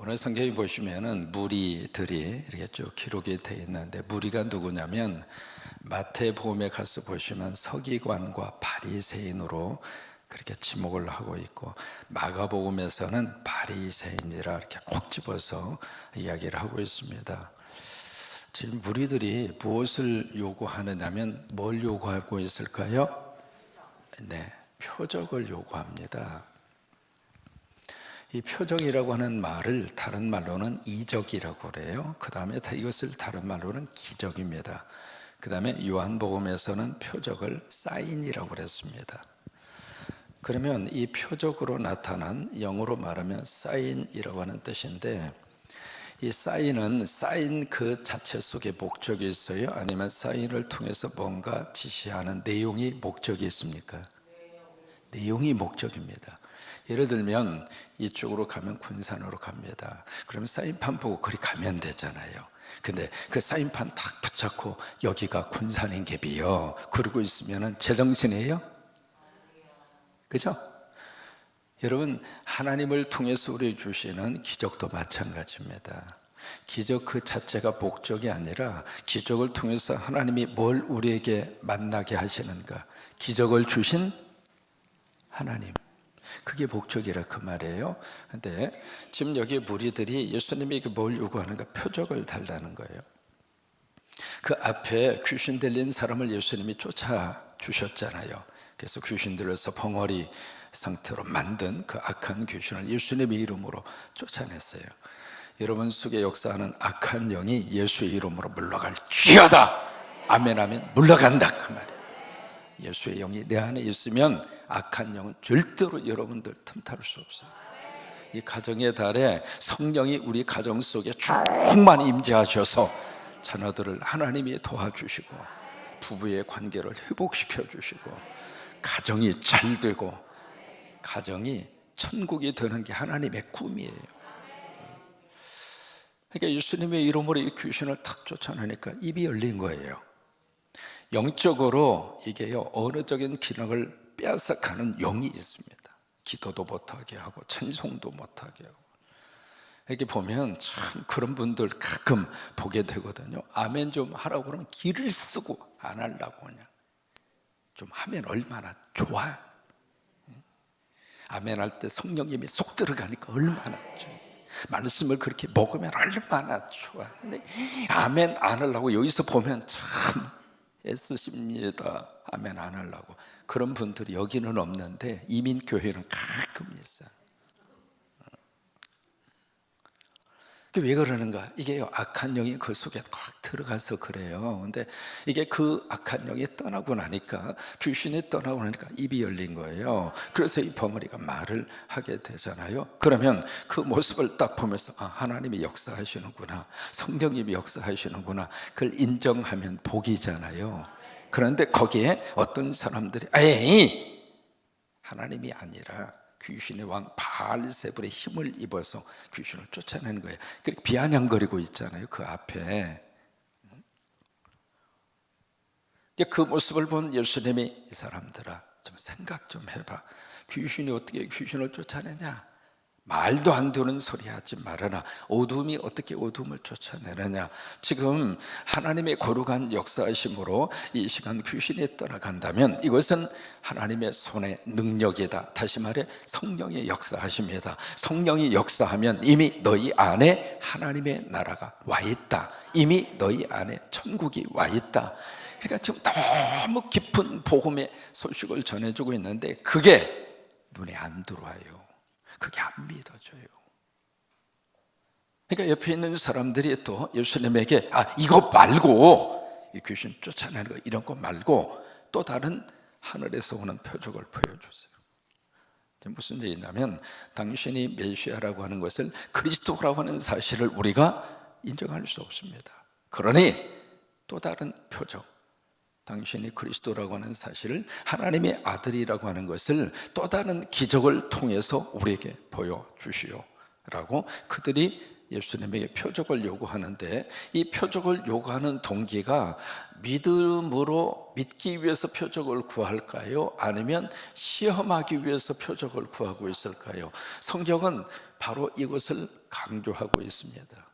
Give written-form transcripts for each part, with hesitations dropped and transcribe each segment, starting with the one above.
오늘 성경에 보시면은 무리들이 이렇게 쭉 기록이 되어 있는데, 무리가 누구냐면 마태복음에 가서 보시면 서기관과 바리새인으로 그렇게 지목을 하고 있고, 마가복음에서는 바리새인이라 이렇게 콕 집어서 이야기를 하고 있습니다. 지금 무리들이 무엇을 요구하느냐면 뭘 요구하고 있을까요? 네, 표적을 요구합니다. 이 표적이라고 하는 말을 다른 말로는 이적이라고 그래요. 그 다음에 이것을 다른 말로는 기적입니다. 그 다음에 요한복음에서는 표적을 사인이라고 그랬습니다. 그러면 이 표적으로 나타난, 영어로 말하면 사인이라고 하는 뜻인데, 이 사인은 사인 그 자체 속에 목적이 있어요? 아니면 사인을 통해서 뭔가 지시하는 내용이 목적이 있습니까? 내용이 목적입니다. 예를 들면 이쪽으로 가면 군산으로 갑니다. 그러면 사인판 보고 그리 가면 되잖아요. 근데 그 사인판 딱 붙잡고 여기가 군산인개비요 그러고 있으면 제정신이에요? 그죠? 여러분, 하나님을 통해서 우리 주시는 기적도 마찬가지입니다. 기적 그 자체가 목적이 아니라 기적을 통해서 하나님이 뭘 우리에게 만나게 하시는가, 기적을 주신 하나님, 그게 목적이라 그 말이에요. 근데 지금 여기 무리들이 예수님이 뭘 요구하는가? 표적을 달라는 거예요. 그 앞에 귀신 들린 사람을 예수님이 쫓아 주셨잖아요. 그래서 귀신 들려서 벙어리 상태로 만든 그 악한 귀신을 예수님의 이름으로 쫓아냈어요. 여러분 속에 역사하는 악한 영이 예수의 이름으로 물러갈 쥐어다, 아멘 하면 물러간다 그 말이에요. 예수의 영이 내 안에 있으면 악한 영은 절대로 여러분들 틈탈 수 없어요. 이 가정의 달에 성령이 우리 가정 속에 충만히 임재하셔서 자녀들을 하나님이 도와주시고 부부의 관계를 회복시켜 주시고 가정이 잘 되고 가정이 천국이 되는 게 하나님의 꿈이에요. 그러니까 예수님의 이름으로 이 귀신을 탁 쫓아내니까 입이 열린 거예요. 영적으로 이게요, 언어적인 기능을 빼앗아가는 영이 있습니다. 기도도 못하게 하고 찬송도 못하게 하고. 이렇게 보면 참 그런 분들 가끔 보게 되거든요. 아멘 좀 하라고 그러면 기를 쓰고 안 하려고 그냥 좀 하면 얼마나 좋아. 아멘 할 때 성령님이 속 들어가니까 얼마나 좋아. 말씀을 그렇게 먹으면 얼마나 좋아. 근데 아멘 안 하려고 여기서 보면 참 애쓰십니다. 아멘 안 하려고. 그런 분들이 여기는 없는데 이민교회는 가끔 있어요. 왜 그러는가? 이게 악한 영이 그 속에 꽉 들어가서 그래요. 근데 이게 그 악한 영이 떠나고 나니까, 귀신이 떠나고 나니까 입이 열린 거예요. 그래서 이 벙어리가 말을 하게 되잖아요. 그러면 그 모습을 딱 보면서 아, 하나님이 역사하시는구나, 성령님이 역사하시는구나, 그걸 인정하면 복이잖아요. 그런데 거기에 어떤 사람들이 에이, 하나님이 아니라 귀신의 왕 바알세불의 힘을 입어서 귀신을 쫓아내는 거예요. 그렇게 비아냥거리고 있잖아요, 그 앞에. 그 모습을 본 예수님이 이 사람들아 좀 생각 좀 해봐. 귀신이 어떻게 귀신을 쫓아내냐? 말도 안 되는 소리 하지 말아라. 어둠이 어떻게 어둠을 쫓아내느냐? 지금 하나님의 거룩한 역사하심으로 이 시간 귀신이 떠나간다면 이것은 하나님의 손의 능력이다. 다시 말해 성령의 역사하심이다. 성령이 역사하면 이미 너희 안에 하나님의 나라가 와 있다. 이미 너희 안에 천국이 와 있다. 그러니까 지금 너무 깊은 복음의 소식을 전해주고 있는데 그게 눈에 안 들어와요. 그게 안 믿어져요. 그러니까 옆에 있는 사람들이 또 예수님에게 아, 이거 말고, 이 귀신 쫓아내는 거 이런 거 말고 또 다른 하늘에서 오는 표적을 보여주세요. 무슨 얘기냐면 당신이 메시아라고 하는 것을, 그리스도라고 하는 사실을 우리가 인정할 수 없습니다. 그러니 또 다른 표적, 당신이 그리스도라고 하는 사실을, 하나님의 아들이라고 하는 것을 또 다른 기적을 통해서 우리에게 보여주시오 라고 그들이 예수님에게 표적을 요구하는데, 이 표적을 요구하는 동기가 믿음으로 믿기 위해서 표적을 구할까요? 아니면 시험하기 위해서 표적을 구하고 있을까요? 성경은 바로 이것을 강조하고 있습니다.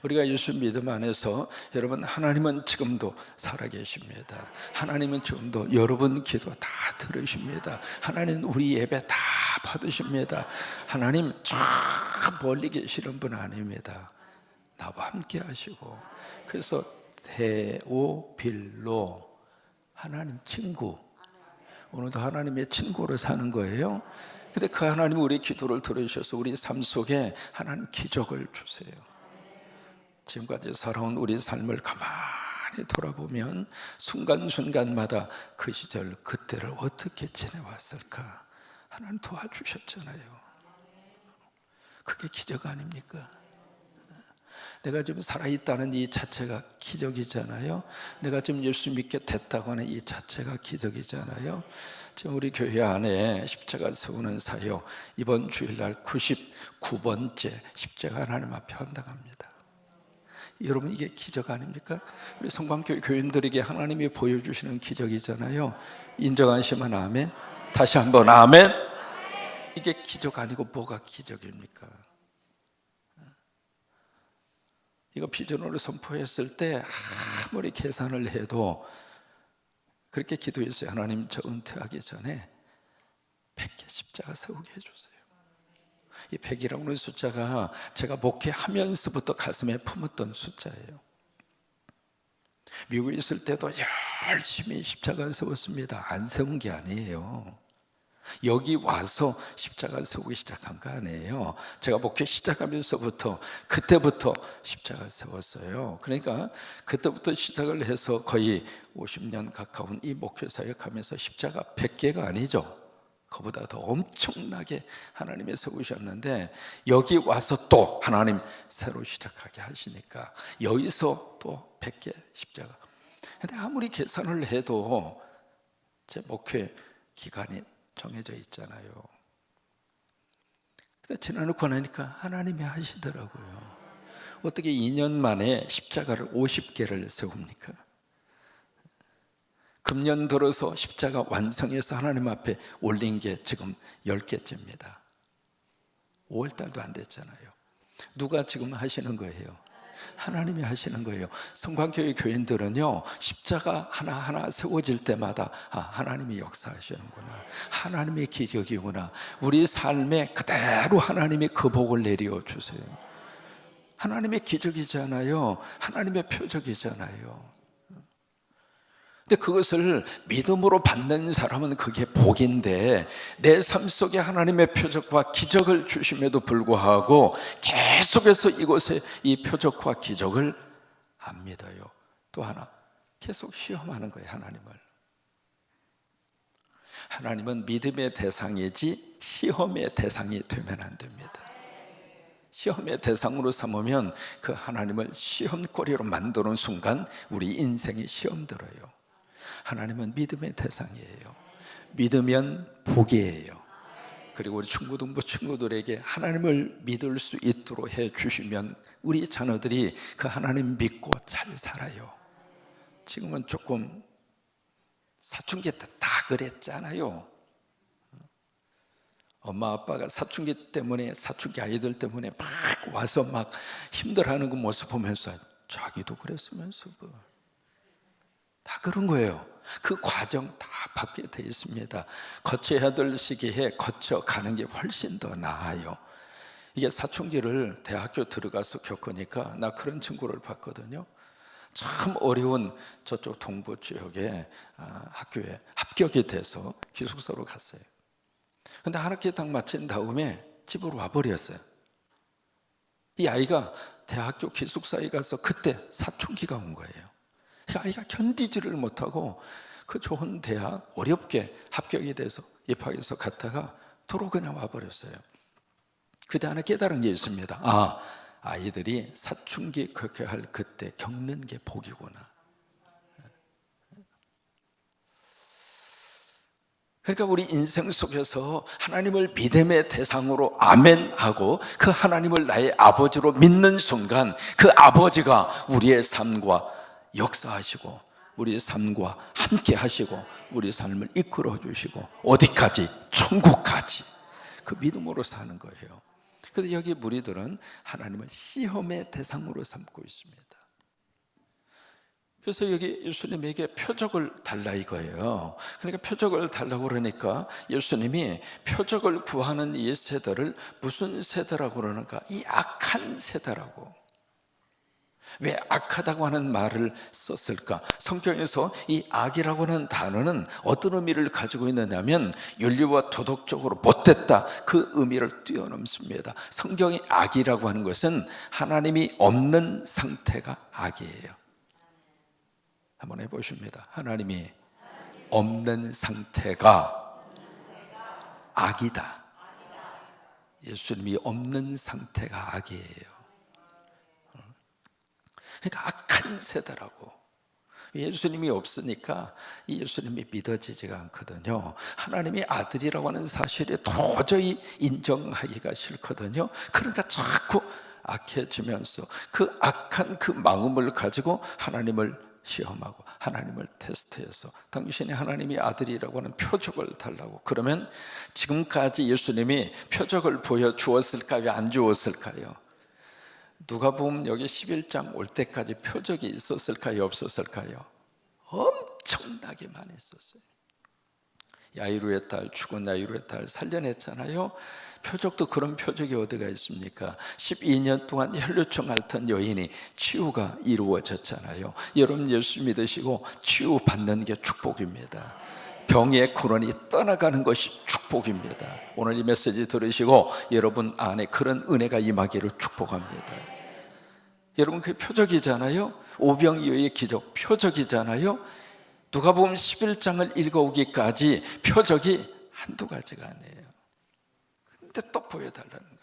우리가 예수 믿음 안에서, 여러분, 하나님은 지금도 살아계십니다. 하나님은 지금도 여러분 기도 다 들으십니다. 하나님은 우리 예배 다 받으십니다. 하나님 저 멀리 계시는 분 아닙니다. 나와 함께 하시고. 그래서 데오빌로, 하나님 친구, 오늘도 하나님의 친구로 사는 거예요. 근데 그 하나님 우리 기도를 들으셔서 우리 삶 속에 하나님 기적을 주세요. 지금까지 살아온 우리 삶을 가만히 돌아보면 순간순간마다 그 시절 그때를 어떻게 지내왔을까, 하나님 도와주셨잖아요. 그게 기적 아닙니까? 내가 지금 살아있다는 이 자체가 기적이잖아요. 내가 지금 예수 믿게 됐다고 하는 이 자체가 기적이잖아요. 지금 우리 교회 안에 십자가 세우는 사역, 이번 주일날 99번째 십자가 하나님 앞에 헌당합니다. 여러분, 이게 기적 아닙니까? 우리 성광교회 교인들에게 하나님이 보여주시는 기적이잖아요. 인정하시면 아멘. 다시 한번 아멘. 이게 기적 아니고 뭐가 기적입니까? 이거 비전으로 선포했을 때 아무리 계산을 해도 그렇게 기도했어요. 하나님, 저 은퇴하기 전에 100개 십자가 세우게 해주세요. 이 100이라고 하는 숫자가 제가 목회하면서부터 가슴에 품었던 숫자예요. 미국에 있을 때도 열심히 십자가 세웠습니다. 안 세운 게 아니에요. 여기 와서 십자가 세우기 시작한 거 아니에요. 제가 목회 시작하면서부터, 그때부터 십자가 세웠어요. 그러니까 그때부터 시작을 해서 거의 50년 가까운 이 목회 사역하면서 십자가 100개가 아니죠. 그보다 더 엄청나게 하나님이 세우셨는데, 여기 와서 또 하나님 새로 시작하게 하시니까 여기서 또 100개 십자가. 근데 아무리 계산을 해도 제 목회 기간이 정해져 있잖아요. 근데 지나놓고 나니까 하나님이 하시더라고요. 어떻게 2년 만에 십자가를 50개를 세웁니까? 금년 들어서 십자가 완성해서 하나님 앞에 올린 게 지금 10개째입니다. 5월달도 안 됐잖아요. 누가 지금 하시는 거예요? 하나님이 하시는 거예요. 성광교회 교인들은요, 십자가 하나하나 세워질 때마다 하나님이 역사하시는구나, 하나님의 기적이구나, 우리 삶에 그대로 하나님이 그 복을 내려 주세요. 하나님의 기적이잖아요. 하나님의 표적이잖아요. 근데 그것을 믿음으로 받는 사람은 그게 복인데, 내 삶 속에 하나님의 표적과 기적을 주심에도 불구하고 계속해서 이곳에 이 표적과 기적을 안 믿어요. 또 하나, 계속 시험하는 거예요. 하나님은 믿음의 대상이지 시험의 대상이 되면 안 됩니다. 시험의 대상으로 삼으면 그 하나님을 시험거리로 만드는 순간 우리 인생이 시험 들어요. 하나님은 믿음의 대상이에요. 믿으면 복이에요. 그리고 우리 중고등부 친구들에게 하나님을 믿을 수 있도록 해 주시면 우리 자녀들이 그 하나님 믿고 잘 살아요. 지금은 조금 사춘기 때 다 그랬잖아요. 엄마 아빠가 사춘기 때문에, 사춘기 아이들 때문에 막 와서 막 힘들어하는 그 모습 보면서 자기도 그랬으면서 다 그런 거예요. 그 과정 다 밟게 돼 있습니다. 거쳐야 될 시기에 거쳐가는 게 훨씬 더 나아요. 이게 사춘기를 대학교 들어가서 겪으니까, 나 그런 친구를 봤거든요. 참 어려운 저쪽 동부 지역의 학교에 합격이 돼서 기숙사로 갔어요. 근데 한 학기 딱 마친 다음에 집으로 와버렸어요. 이 아이가 대학교 기숙사에 가서 그때 사춘기가 온 거예요. 그 아이가 견디지를 못하고 그 좋은 대학 어렵게 합격이 돼서 입학해서 갔다가 도로 그냥 와버렸어요. 그때 하나 깨달은 게 있습니다. 아이들이 사춘기 겪어야 할 그때 겪는 게 복이구나. 그러니까 우리 인생 속에서 하나님을 믿음의 대상으로 아멘하고 그 하나님을 나의 아버지로 믿는 순간 그 아버지가 우리의 삶과 역사하시고 우리의 삶과 함께 하시고 우리의 삶을 이끌어 주시고 어디까지? 천국까지 그 믿음으로 사는 거예요. 그런데 여기 무리들은 하나님을 시험의 대상으로 삼고 있습니다. 그래서 여기 예수님에게 표적을 달라 이거예요. 그러니까 표적을 달라고 그러니까 예수님이 표적을 구하는 이 세대를 무슨 세대라고 그러는가? 이 악한 세대라고. 왜 악하다고 하는 말을 썼을까? 성경에서 이 악이라고 하는 단어는 어떤 의미를 가지고 있느냐면 윤리와 도덕적으로 못됐다, 그 의미를 뛰어넘습니다. 성경이 악이라고 하는 것은 하나님이 없는 상태가 악이에요. 한번 해보십니다. 하나님이 없는 상태가 악이다. 예수님이 없는 상태가 악이에요. 그러니까 악한 세대라고. 예수님이 없으니까 이 예수님이 믿어지지가 않거든요. 하나님이 아들이라고 하는 사실이 도저히 인정하기가 싫거든요. 그러니까 자꾸 악해지면서 그 악한 그 마음을 가지고 하나님을 시험하고 하나님을 테스트해서 당신이 하나님이 아들이라고 하는 표적을 달라고. 그러면 지금까지 예수님이 표적을 보여주었을까요? 안 주었을까요? 누가복음 여기 11장 올 때까지 표적이 있었을까요? 없었을까요? 엄청나게 많이 있었어요. 야이루의 딸, 죽은 야이루의 딸 살려냈잖아요. 표적도 그런 표적이 어디가 있습니까? 12년 동안 혈류증 앓던 여인이 치유가 이루어졌잖아요. 여러분 예수 믿으시고 치유받는 게 축복입니다. 병의 근원이 떠나가는 것이 축복입니다. 오늘 이 메시지 들으시고 여러분 안에 그런 은혜가 임하기를 축복합니다. 여러분 그게 표적이잖아요. 오병이어의 기적 표적이잖아요. 누가복음 11장을 읽어오기까지 표적이 한두 가지가 아니에요. 근데 또 보여달라는 거예요.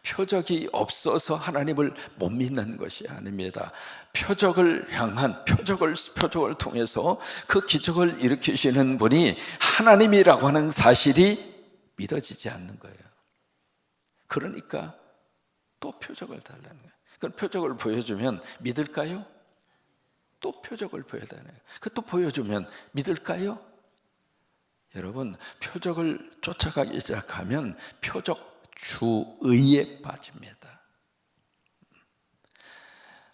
표적이 없어서 하나님을 못 믿는 것이 아닙니다. 표적을 향한 표적을 통해서 그 기적을 일으키시는 분이 하나님이라고 하는 사실이 믿어지지 않는 거예요. 그러니까 또 표적을 달라는 거예요. 그럼 표적을 보여주면 믿을까요? 또 표적을 보여달라는 거예요. 그 또 보여주면 믿을까요? 여러분 표적을 쫓아가기 시작하면 표적주의에 빠집니다.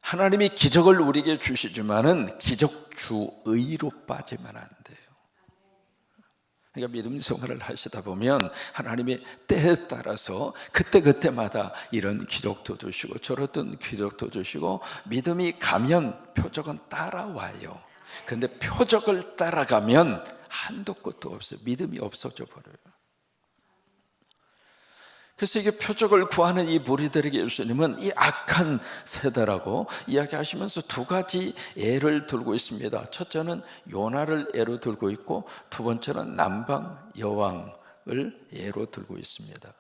하나님이 기적을 우리에게 주시지만은 기적주의로 빠지면 안 돼요. 그러니까 믿음 생활을 하시다 보면 하나님이 때에 따라서 그때그때마다 이런 기적도 주시고 저런 기적도 주시고 믿음이 가면 표적은 따라와요. 그런데 표적을 따라가면 한도 끝도 없어요. 믿음이 없어져 버려요. 그래서 이게 표적을 구하는 이 무리들에게 예수님은 이 악한 세대라고 이야기하시면서 두 가지 예를 들고 있습니다. 첫째는 요나를 예로 들고 있고 두 번째는 남방 여왕을 예로 들고 있습니다.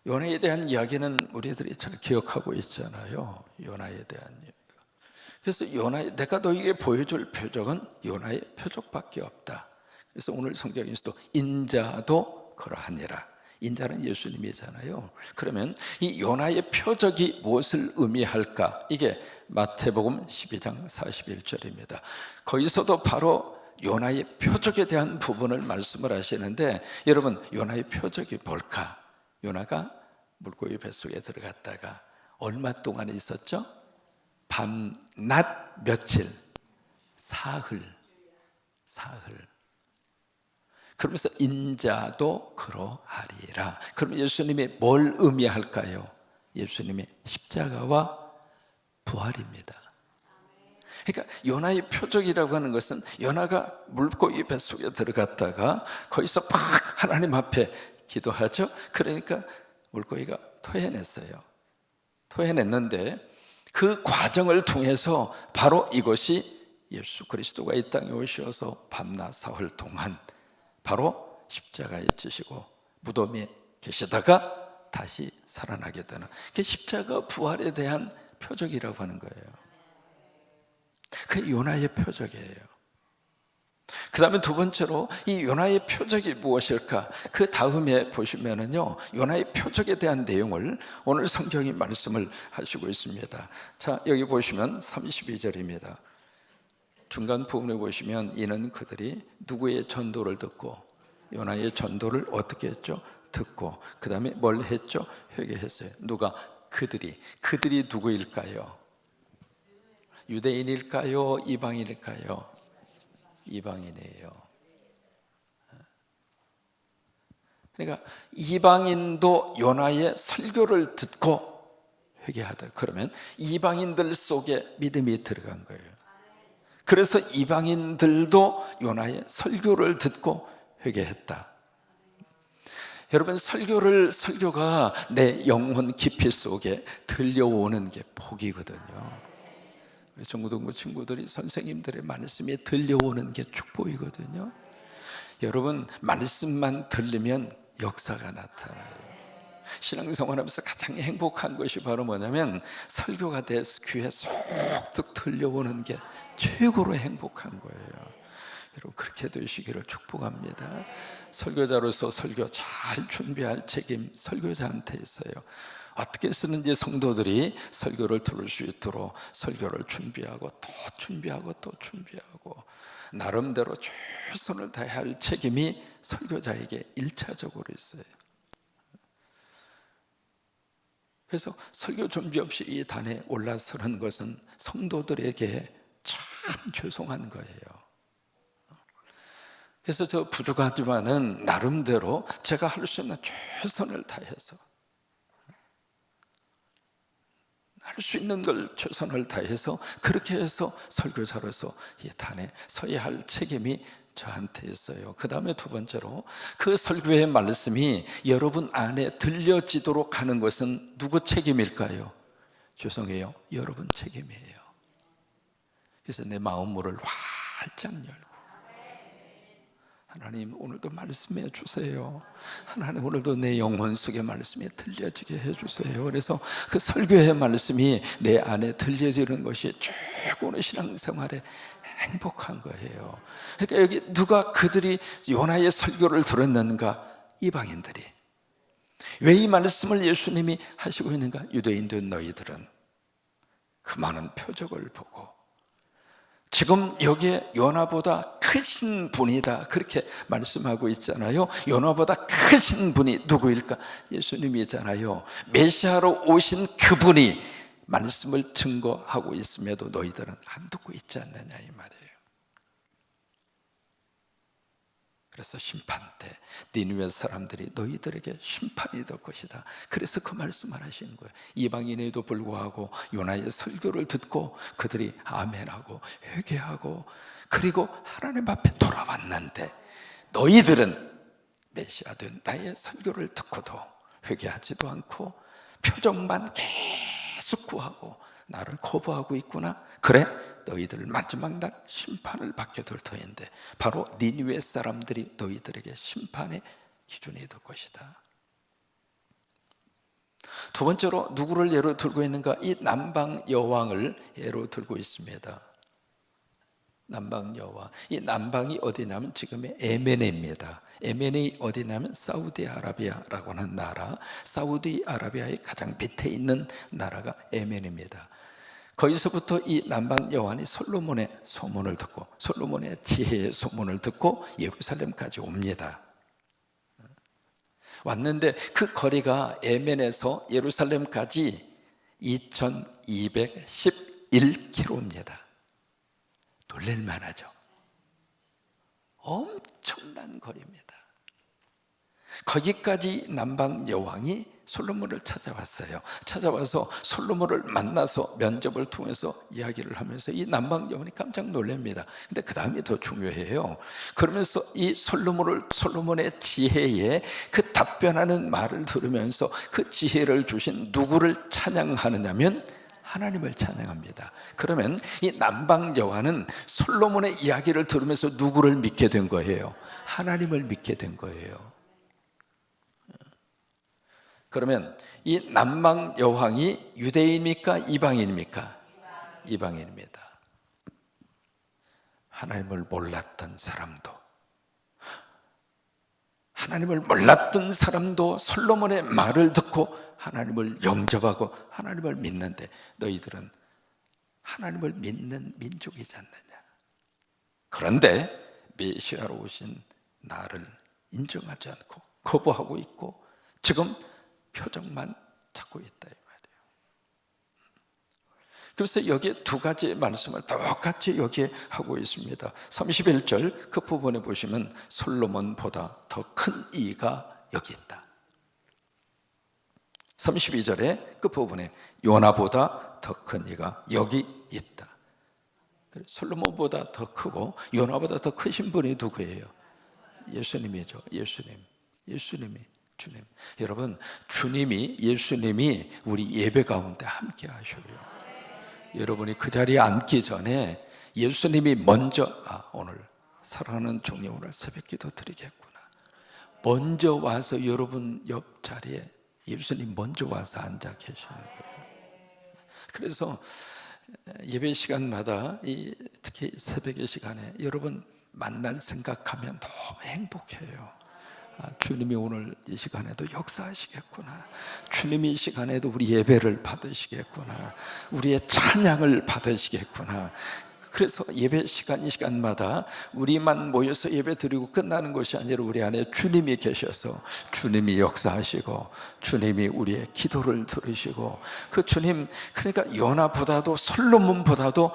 요나에 대한 이야기는 우리들이 잘 기억하고 있잖아요. 요나에 대한 이야기. 그래서 내가 너에게 보여줄 표적은 요나의 표적밖에 없다. 그래서 오늘 성경에서도 인자도 그러하니라. 인자는 예수님이잖아요. 그러면 이 요나의 표적이 무엇을 의미할까? 이게 마태복음 12장 41절입니다. 거기서도 바로 요나의 표적에 대한 부분을 말씀을 하시는데 여러분 요나의 표적이 뭘까? 요나가 물고기 뱃속에 들어갔다가 얼마 동안 있었죠? 밤, 낮 며칠? 사흘. 그러면서 인자도 그러하리라. 그럼 예수님이 뭘 의미할까요? 예수님의 십자가와 부활입니다. 그러니까 요나의 표적이라고 하는 것은 요나가 물고기 뱃속에 들어갔다가 거기서 막 하나님 앞에 기도하죠. 그러니까 물고기가 토해냈어요. 토해냈는데 그 과정을 통해서 바로 이것이 예수 그리스도가 이 땅에 오셔서 밤낮 사흘 동안 바로 십자가에 지시고 무덤에 계시다가 다시 살아나게 되는 그게 십자가 부활에 대한 표적이라고 하는 거예요. 그게 요나의 표적이에요. 그 다음에 두 번째로 이 요나의 표적이 무엇일까? 그 다음에 보시면은요, 요나의 표적에 대한 내용을 오늘 성경이 말씀을 하시고 있습니다. 자, 여기 보시면 32절입니다. 중간 부분에 보시면 이는 그들이 누구의 전도를 듣고, 요나의 전도를 어떻게 했죠? 듣고, 그 다음에 뭘 했죠? 회개했어요. 누가? 그들이 누구일까요? 유대인일까요? 이방인일까요? 이방인이에요. 그러니까 이방인도 요나의 설교를 듣고 회개하다. 그러면 이방인들 속에 믿음이 들어간 거예요. 그래서 이방인들도 요나의 설교를 듣고 회개했다. 여러분, 설교가 내 영혼 깊이 속에 들려오는 게 복이거든요. 중고등부 친구들이 선생님들의 말씀이 들려오는 게 축복이거든요. 여러분, 말씀만 들리면 역사가 나타나요. 신앙생활하면서 가장 행복한 것이 바로 뭐냐면 설교가 돼서 귀에 쏙쏙 들려오는 게 최고로 행복한 거예요. 여러분, 그렇게 되시기를 축복합니다. 설교자로서 설교 잘 준비할 책임 설교자한테 있어요. 어떻게 쓰는지 성도들이 설교를 들을 수 있도록 설교를 준비하고 또 준비하고 또 준비하고 나름대로 최선을 다해야 할 책임이 설교자에게 1차적으로 있어요. 그래서 설교 준비 없이 이 단에 올라서는 것은 성도들에게 참 죄송한 거예요. 그래서 저 부족하지만은 나름대로 제가 할 수 있는 최선을 다해서 할 수 있는 걸 최선을 다해서 그렇게 해서 설교자로서 이 단에 서야 할 책임이 저한테 있어요. 그 다음에 두 번째로 그 설교의 말씀이 여러분 안에 들려지도록 하는 것은 누구 책임일까요? 죄송해요, 여러분 책임이에요. 그래서 내 마음 문을 활짝 열고 하나님, 오늘도 말씀해 주세요. 하나님, 오늘도 내 영혼 속의 말씀이 들려지게 해주세요. 그래서 그 설교의 말씀이 내 안에 들려지는 것이 최고의 신앙생활에 행복한 거예요. 그러니까 여기 누가 그들이 요나의 설교를 들었는가? 이방인들이. 왜 이 말씀을 예수님이 하시고 있는가? 유대인들 너희들은 그 많은 표적을 보고 지금 여기에 요나보다 크신 분이다, 그렇게 말씀하고 있잖아요. 요나보다 크신 분이 누구일까? 예수님이잖아요. 메시아로 오신 그분이 말씀을 증거하고 있음에도 너희들은 안 듣고 있지 않느냐, 이 말이에요. 그래서 심판 때 니느웨 사람들이 너희들에게 심판이 될 것이다. 그래서 그 말씀을 하시는 거예요. 이방인에도 불구하고 요나의 설교를 듣고 그들이 아멘하고 회개하고 그리고 하나님 앞에 돌아왔는데 너희들은 메시아된 나의 설교를 듣고도 회개하지도 않고 표적만 계속 구하고 나를 거부하고 있구나. 그래, 너희들 마지막 날 심판을 받게 될 터인데 바로 니느웨 사람들이 너희들에게 심판의 기준이 될 것이다. 두 번째로 누구를 예로 들고 있는가? 이 남방 여왕을 예로 들고 있습니다. 남방 여왕, 이 남방이 어디냐면 지금의 예멘입니다. 예멘이 어디냐면 사우디아라비아라고 하는 나라, 사우디아라비아의 가장 밑에 있는 나라가 예멘입니다. 거기서부터 이 남방 여왕이 솔로몬의 소문을 듣고 솔로몬의 지혜의 소문을 듣고 예루살렘까지 옵니다. 왔는데 그 거리가 예멘에서 예루살렘까지 2211km입니다. 놀랄만하죠. 엄청난 거리입니다. 거기까지 남방 여왕이 솔로몬을 찾아왔어요. 찾아와서 솔로몬을 만나서 면접을 통해서 이야기를 하면서 이 남방 여왕이 깜짝 놀랍니다. 근데 그 다음이 더 중요해요. 그러면서 이 솔로몬의 지혜에 그 답변하는 말을 들으면서 그 지혜를 주신 누구를 찬양하느냐면 하나님을 찬양합니다. 그러면 이 남방 여왕은 솔로몬의 이야기를 들으면서 누구를 믿게 된 거예요? 하나님을 믿게 된 거예요. 그러면 이 남방 여왕이 유대인입니까? 이방인입니까? 이방인입니다. 하나님을 몰랐던 사람도 솔로몬의 말을 듣고 하나님을 영접하고 하나님을 믿는데, 너희들은 하나님을 믿는 민족이지 않느냐. 그런데 메시아로 오신 나를 인정하지 않고 거부하고 있고 지금 표적만 찾고 있다 이 말이에요. 그래서 여기에 두 가지 말씀을 똑같이 여기에 하고 있습니다. 31절 그 부분에 보시면 솔로몬보다 더 큰 이가 여기 있다. 32절에 그 부분에 요나보다 더 큰 이가 여기 있다. 솔로몬보다 더 크고 요나보다 더 크신 분이 누구예요? 예수님이죠. 예수님이 주님. 여러분, 예수님이 우리 예배 가운데 함께 하셔요. 여러분이 그 자리에 앉기 전에 예수님이 먼저 오늘 사랑하는 종이 오늘 새벽기도 드리겠구나, 먼저 와서 여러분 옆 자리에 예수님 먼저 와서 앉아 계시는 거예요. 그래서 예배 시간마다 특히 새벽의 시간에 여러분 만날 생각하면 너무 행복해요. 주님이 오늘 이 시간에도 역사하시겠구나, 주님이 이 시간에도 우리 예배를 받으시겠구나, 우리의 찬양을 받으시겠구나. 그래서 예배 시간 이 시간마다 우리만 모여서 예배 드리고 끝나는 것이 아니라 우리 안에 주님이 계셔서 주님이 역사하시고 주님이 우리의 기도를 들으시고, 그 주님, 그러니까 요나보다도 솔로몬보다도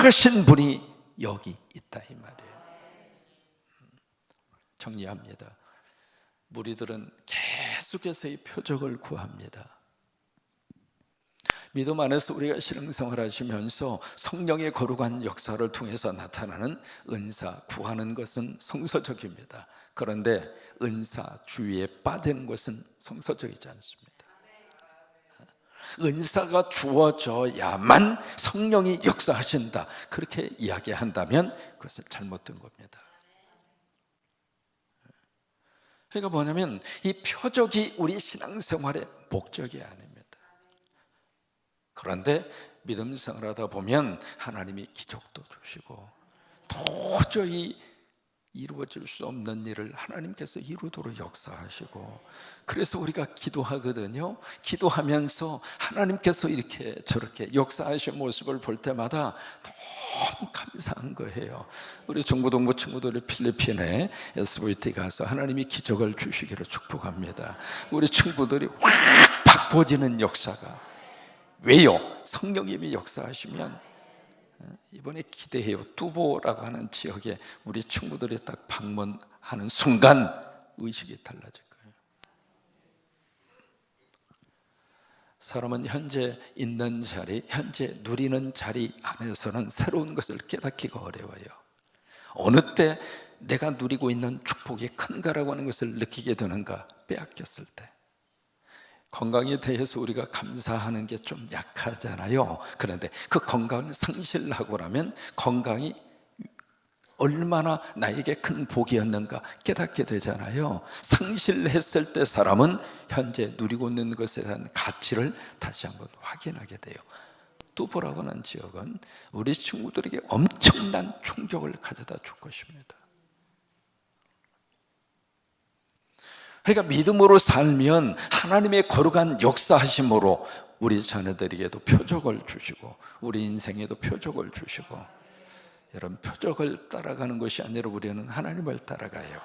크신 분이 여기 있다 이 말이에요. 정리합니다. 무리들은 계속해서 이 표적을 구합니다. 믿음 안에서 우리가 신앙생활 하시면서 성령의 거룩한 역사를 통해서 나타나는 은사 구하는 것은 성서적입니다. 그런데 은사 주의에 빠지는 것은 성서적이지 않습니다. 은사가 주어져야만 성령이 역사하신다, 그렇게 이야기한다면 그것은 잘못된 겁니다. 그러니까 뭐냐면 이 표적이 우리 신앙생활의 목적이 아닙니다. 그런데 믿음 생활하다 보면 하나님이 기적도 주시고 도저히 이루어질 수 없는 일을 하나님께서 이루도록 역사하시고, 그래서 우리가 기도하거든요. 기도하면서 하나님께서 이렇게 저렇게 역사하신 모습을 볼 때마다 너무 감사한 거예요. 우리 중고등부 친구들이 필리핀에 SVT 가서 하나님이 기적을 주시기를 축복합니다. 우리 친구들이 확 바꿔지는 역사가, 왜요? 성령님이 역사하시면. 이번에 기대해요. 뚜보라고 하는 지역에 우리 친구들이 딱 방문하는 순간 의식이 달라질 거예요. 사람은 현재 있는 자리, 현재 누리는 자리 안에서는 새로운 것을 깨닫기가 어려워요. 어느 때 내가 누리고 있는 축복이 큰가라고 하는 것을 느끼게 되는가? 빼앗겼을 때. 건강에 대해서 우리가 감사하는 게 좀 약하잖아요. 그런데 그 건강을 상실하고라면 건강이 얼마나 나에게 큰 복이었는가 깨닫게 되잖아요. 상실했을 때 사람은 현재 누리고 있는 것에 대한 가치를 다시 한번 확인하게 돼요. 뚜보라고 하는 지역은 우리 친구들에게 엄청난 충격을 가져다 줄 것입니다. 그러니까 믿음으로 살면 하나님의 거룩한 역사하심으로 우리 자녀들에게도 표적을 주시고 우리 인생에도 표적을 주시고, 여러분, 표적을 따라가는 것이 아니라 우리는 하나님을 따라가요.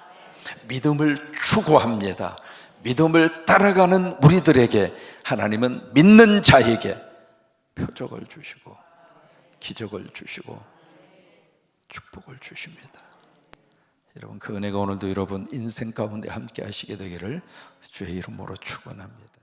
믿음을 추구합니다. 믿음을 따라가는 우리들에게 하나님은 믿는 자에게 표적을 주시고 기적을 주시고 축복을 주십니다. 여러분, 그 은혜가 오늘도 여러분 인생 가운데 함께 하시게 되기를 주의 이름으로 축원합니다.